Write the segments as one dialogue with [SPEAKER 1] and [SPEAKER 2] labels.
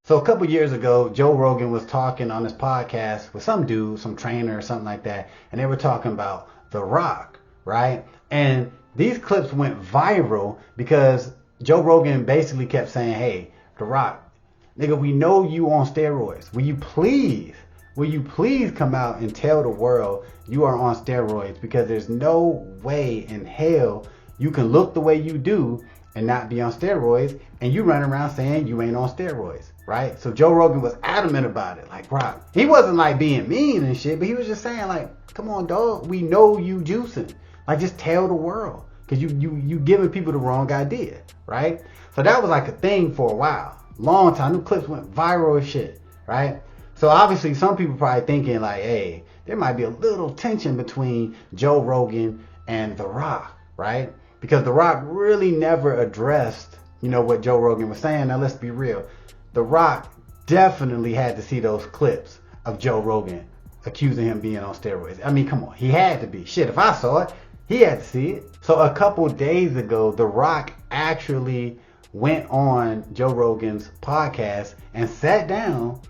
[SPEAKER 1] So a couple years ago, Joe Rogan was talking on his podcast with some dude, some trainer or something like that, and they were talking about The Rock, right? And these clips went viral because Joe Rogan basically kept saying, hey, The Rock, nigga, we know you on steroids. Will you please come out and tell the world you are on steroids? Because there's no way in hell you can look the way you do and not be on steroids, and you run around saying you ain't on steroids, right? So Joe Rogan was adamant about it, like, Rock. He wasn't like being mean and shit, but he was just saying like, come on, dog, we know you juicing. Like, just tell the world, because you giving people the wrong idea, right? So that was like a thing for a while, long time. Them clips went viral as shit, right? So obviously some people probably thinking like, hey, there might be a little tension between Joe Rogan and The Rock, right? Because The Rock really never addressed, what Joe Rogan was saying. Now let's be real. The Rock definitely had to see those clips of Joe Rogan accusing him being on steroids. I mean, come on. He had to be. Shit, if I saw it, he had to see it. So a couple days ago, The Rock actually went on Joe Rogan's podcast and sat down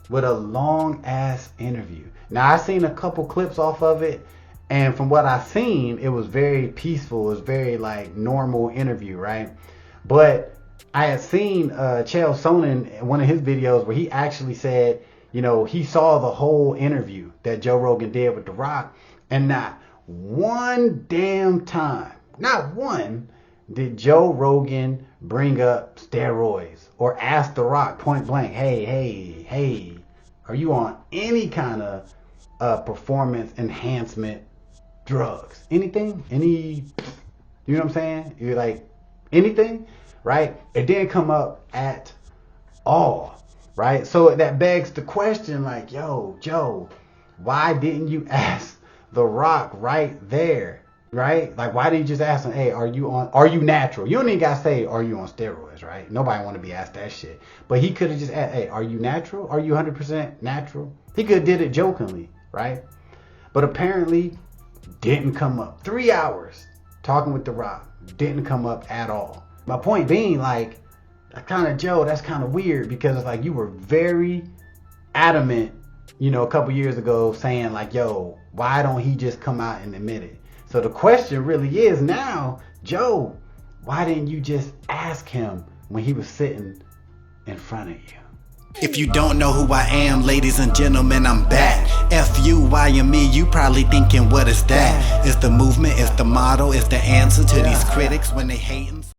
[SPEAKER 1] with a long ass interview. Now I seen a couple clips off of it, and from what I seen, it was very peaceful. It was very like normal interview, right? But I had seen Chael Sonnen in one of his videos where he actually said, he saw the whole interview that Joe Rogan did with The Rock, and not one damn time, not one, did Joe Rogan bring up steroids or ask The Rock point blank, hey, are you on any kind of performance enhancement drugs? Anything? You know what I'm saying? You're like, anything, right? It didn't come up at all, right? So that begs the question, like, yo, Joe, why didn't you ask The Rock right there, right? Like, why did you just ask him, hey, are you natural? You don't even gotta say, are you on steroids, right? Nobody want to be asked that shit. But he could have just asked, hey, are you natural? Are you 100% natural? He could have did it jokingly, right? But apparently didn't come up. 3 hours talking with The Rock, didn't come up at all. My point being, like, Joe, that's kind of weird, because it's like you were very adamant, a couple years ago saying like, yo, why don't he just come out and admit it? So the question really is now, Joe, why didn't you just ask him when he was sitting in front of you?
[SPEAKER 2] If you don't know who I am, ladies and gentlemen, I'm back. F.U.I.M.E, you probably thinking, what is that? It's the movement, it's the motto, it's the answer to these critics when they hating.